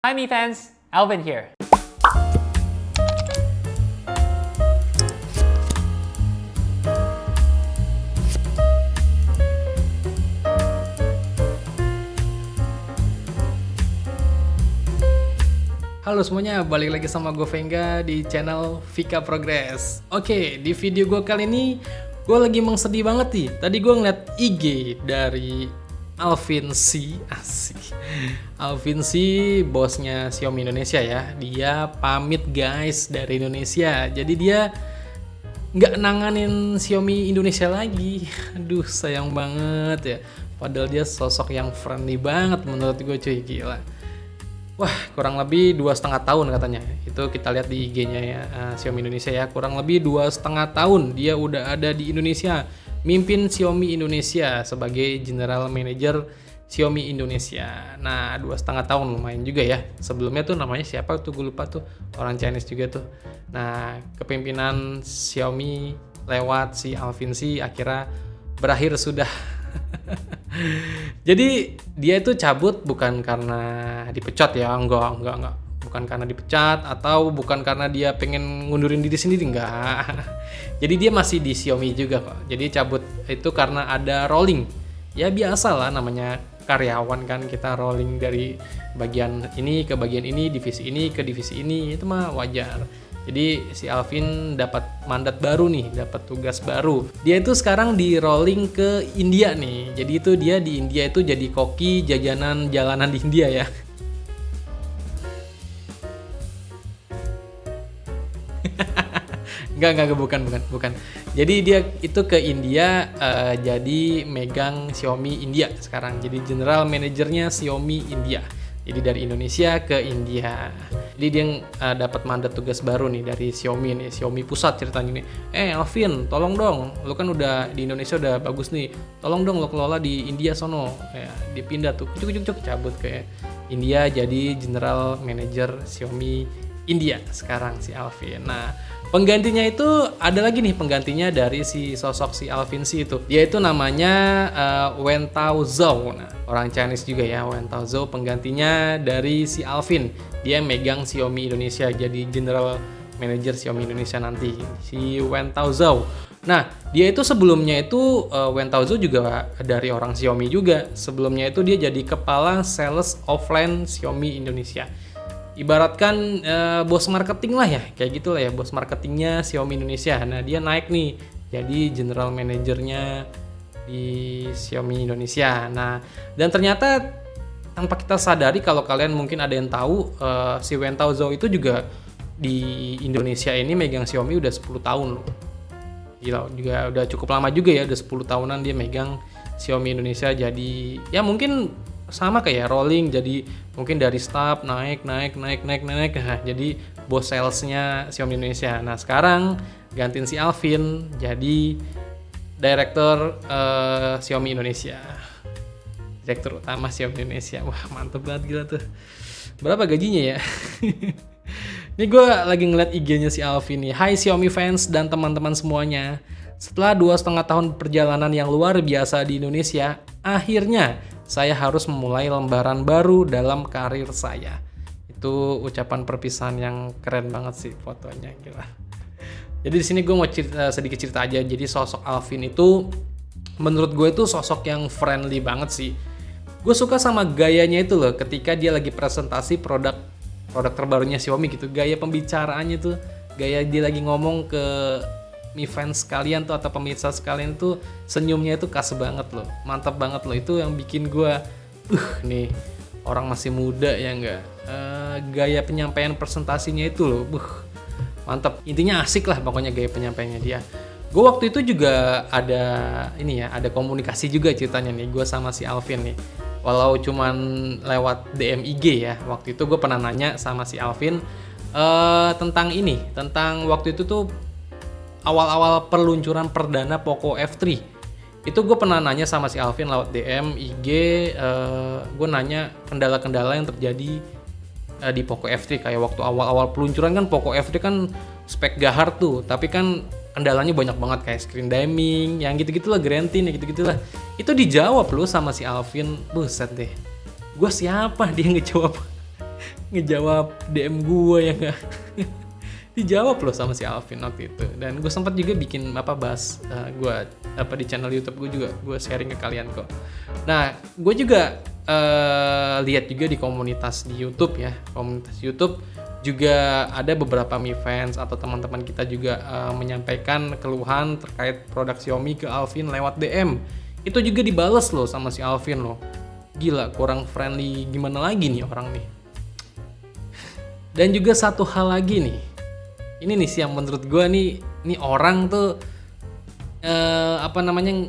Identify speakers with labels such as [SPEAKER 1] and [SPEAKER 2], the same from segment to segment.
[SPEAKER 1] Hi Mi fans, Alvin here.
[SPEAKER 2] Halo semuanya, balik lagi sama gue Venga di channel Vika Progress. Oke, di video gue kali ini gue lagi sedih banget nih. Tadi gue ngeliat IG dari Alvin C, asik. Alvin C, bosnya Xiaomi Indonesia ya. Dia pamit guys dari Indonesia. Jadi dia nggak nanganin Xiaomi Indonesia lagi. Aduh, sayang banget ya. Padahal dia sosok yang friendly banget menurut gue, cuy, gila. Wah, kurang lebih 2,5 tahun katanya. Itu kita lihat di IG-nya ya, Xiaomi Indonesia ya. Kurang lebih 2,5 tahun dia udah ada di Indonesia, mimpin Xiaomi Indonesia sebagai General Manager Xiaomi Indonesia. Nah, 2,5 tahun lumayan juga ya. Sebelumnya tuh namanya siapa tuh, gue lupa tuh. Orang Chinese juga tuh. Nah, kepemimpinan Xiaomi lewat si Alvin C akhirnya berakhir sudah. Jadi dia itu cabut bukan karena dipecat ya, enggak. Bukan karena dipecat atau bukan karena dia pengen ngundurin diri sendiri, enggak. Jadi dia masih di Xiaomi juga kok. Jadi cabut itu karena ada rolling. Ya biasa lah, namanya karyawan kan, kita rolling dari bagian ini ke bagian ini, divisi ini ke divisi ini, itu mah wajar. Jadi si Alvin dapat mandat baru nih, dapat tugas baru. Dia itu sekarang di rolling ke India nih. Jadi itu dia di India itu jadi koki jajanan jalanan di India ya. Enggak, bukan. Jadi dia itu ke India jadi megang Xiaomi India sekarang. Jadi general manajernya Xiaomi India. Jadi dari Indonesia ke India. Jadi dia dapat mandat tugas baru nih dari Xiaomi nih, Xiaomi pusat ceritanya nih. Alvin, tolong dong, lu kan udah di Indonesia udah bagus nih. Tolong dong lo kelola di India sono. Ya, dipindah tuh, cuk cabut ke India jadi general manager Xiaomi India sekarang si Alvin. Nah, penggantinya itu ada lagi nih, penggantinya dari si sosok si Alvin C itu. Dia itu namanya Wen Tao Zhou. Nah, orang Chinese juga ya, Wen Tao Zhou penggantinya dari si Alvin. Dia megang Xiaomi Indonesia jadi general manager Xiaomi Indonesia nanti, si Wen Tao Zhou. Nah, dia itu sebelumnya itu Wen Tao Zhou juga dari orang Xiaomi juga. Sebelumnya itu dia jadi kepala sales offline Xiaomi Indonesia. Ibaratkan bos marketing lah ya, kayak gitulah ya, bos marketingnya Xiaomi Indonesia. Nah, dia naik nih jadi general manajernya di Xiaomi Indonesia. Nah, dan ternyata tanpa kita sadari, kalau kalian mungkin ada yang tahu, si Wen Tao Zhou itu juga di Indonesia ini megang Xiaomi udah 10 tahun loh. Gila, juga udah cukup lama juga ya, udah 10 tahunan dia megang Xiaomi Indonesia. Jadi ya mungkin sama kayak rolling, jadi mungkin dari staff naik. Nah, jadi bos salesnya Xiaomi Indonesia. Nah, sekarang gantiin si Alvin jadi direktur Xiaomi Indonesia, direktur utama Xiaomi Indonesia. Wah, mantep banget, gila tuh. Berapa gajinya ya? Ini gue lagi ngeliat IG-nya si Alvin nih. Hai Xiaomi fans dan teman-teman semuanya. Setelah 2,5 tahun perjalanan yang luar biasa di Indonesia, akhirnya saya harus memulai lembaran baru dalam karir saya. Itu ucapan perpisahan yang keren banget sih fotonya, gila. Jadi di sini gue mau sedikit cerita aja. Jadi sosok Alvin itu menurut gue itu sosok yang friendly banget sih. Gue suka sama gayanya itu loh, ketika dia lagi presentasi produk terbarunya Xiaomi gitu. Gaya pembicaraannya tuh, gaya dia lagi ngomong ke Mi fans kalian tuh atau pemirsa sekalian tuh, senyumnya itu khas banget loh, mantap banget loh. Itu yang bikin gue nih orang masih muda ya enggak, gaya penyampaian presentasinya itu loh, mantap. Intinya asik lah pokoknya gaya penyampaiannya dia. Gue waktu itu juga ada ini ya, ada komunikasi juga ceritanya nih gue sama si Alvin nih, walau cuman lewat DM IG ya. Waktu itu gue pernah nanya sama si Alvin tentang waktu itu tuh awal-awal peluncuran perdana Poco F3. Itu gue pernah nanya sama si Alvin lewat DM IG, gue nanya kendala-kendala yang terjadi di Poco F3. Kayak waktu awal-awal peluncuran kan Poco F3 kan spek gahar tuh, tapi kan kendalanya banyak banget kayak screen dimming, yang gitu-gitulah, Grantin, gitu-gitulah. Itu dijawab loh sama si Alvin. Buset deh, gue siapa dia ngejawab ngejawab DM gue ya nggak. Dijawab loh sama si Alvin waktu itu. Dan gue sempat juga bikin bahas gue di channel YouTube gue juga gue sharing ke kalian kok. Nah, gue juga lihat juga di komunitas di YouTube ya, komunitas YouTube juga ada beberapa Mi Fans atau teman-teman kita juga menyampaikan keluhan terkait produk Xiaomi ke Alvin lewat DM. Itu juga dibales loh sama si Alvin loh. Gila, kurang friendly gimana lagi nih orang nih. Dan juga satu hal lagi nih. Ini nih sih yang menurut gue nih orang tuh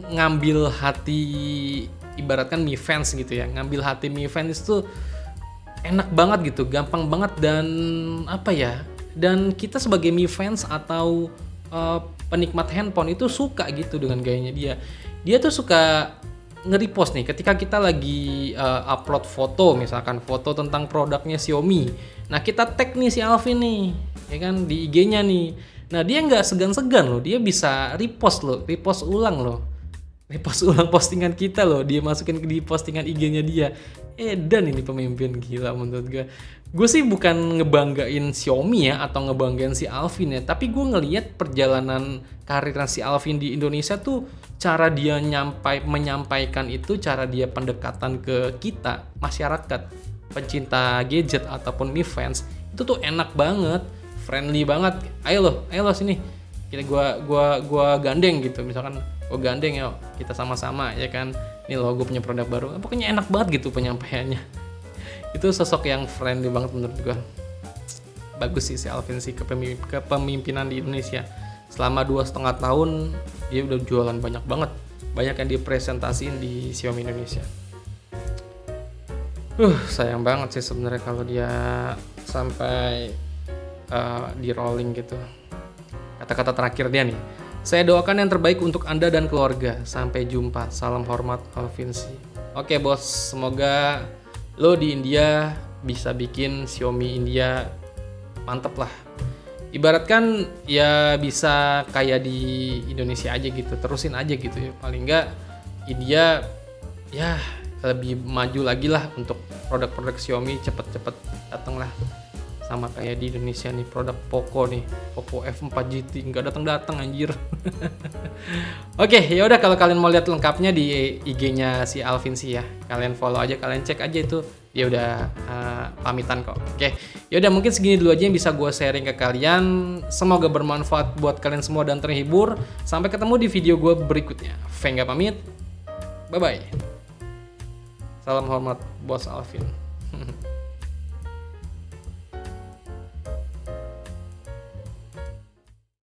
[SPEAKER 2] ngambil hati, ibaratkan Mi Fans gitu ya. Ngambil hati Mi Fans itu enak banget gitu, gampang banget dan dan kita sebagai Mi Fans atau penikmat handphone itu suka gitu dengan gayanya dia. Dia tuh suka nge-repost nih ketika kita lagi upload foto, misalkan foto tentang produknya Xiaomi. Nah, kita tag nih si Alvin nih, ya kan, di IG-nya nih. Nah, dia nggak segan-segan loh, dia bisa repost ulang postingan kita loh, dia masukin di postingan IG-nya dia. Dan ini pemimpin gila menurut gue. Gue sih bukan ngebanggain Xiaomi ya atau ngebanggain si Alvin ya, tapi gue ngelihat perjalanan karirnya si Alvin di Indonesia tuh cara dia menyampaikan itu, cara dia pendekatan ke kita masyarakat pencinta gadget ataupun Mi Fans itu tuh enak banget, friendly banget. Ayo lo sini, kita gua gandeng gitu, misalkan gua gandeng ya kita sama-sama ya kan, ini lo gue punya produk baru, pokoknya enak banget gitu penyampaiannya. Itu sosok yang friendly banget menurut gua. Bagus sih si Alvin sih kepemimpinan di Indonesia selama 2,5 tahun. Dia udah jualan banyak yang dipresentasiin di Xiaomi Indonesia. Sayang banget sih sebenarnya kalau dia sampai di rolling gitu. Kata-kata terakhir dia nih, saya doakan yang terbaik untuk Anda dan keluarga. Sampai jumpa. Salam hormat, Alvin sih. Oke bos, semoga lo di India bisa bikin Xiaomi India mantep lah. Ibaratkan ya bisa kayak di Indonesia aja gitu, terusin aja gitu ya. Paling enggak India ya lebih maju lagi lah untuk produk-produk Xiaomi, cepet-cepet dateng lah. Sama kayak di Indonesia nih, produk Poco nih, Poco F4 GT nggak datang anjir. Oke, ya udah, kalau kalian mau lihat lengkapnya di IG-nya si Alvin sih ya, kalian follow aja, kalian cek aja itu, dia udah pamitan kok. Oke, ya udah, mungkin segini dulu aja yang bisa gue sharing ke kalian. Semoga bermanfaat buat kalian semua dan terhibur. Sampai ketemu di video gue berikutnya. Venga pamit, bye bye. Salam hormat bos Alvin.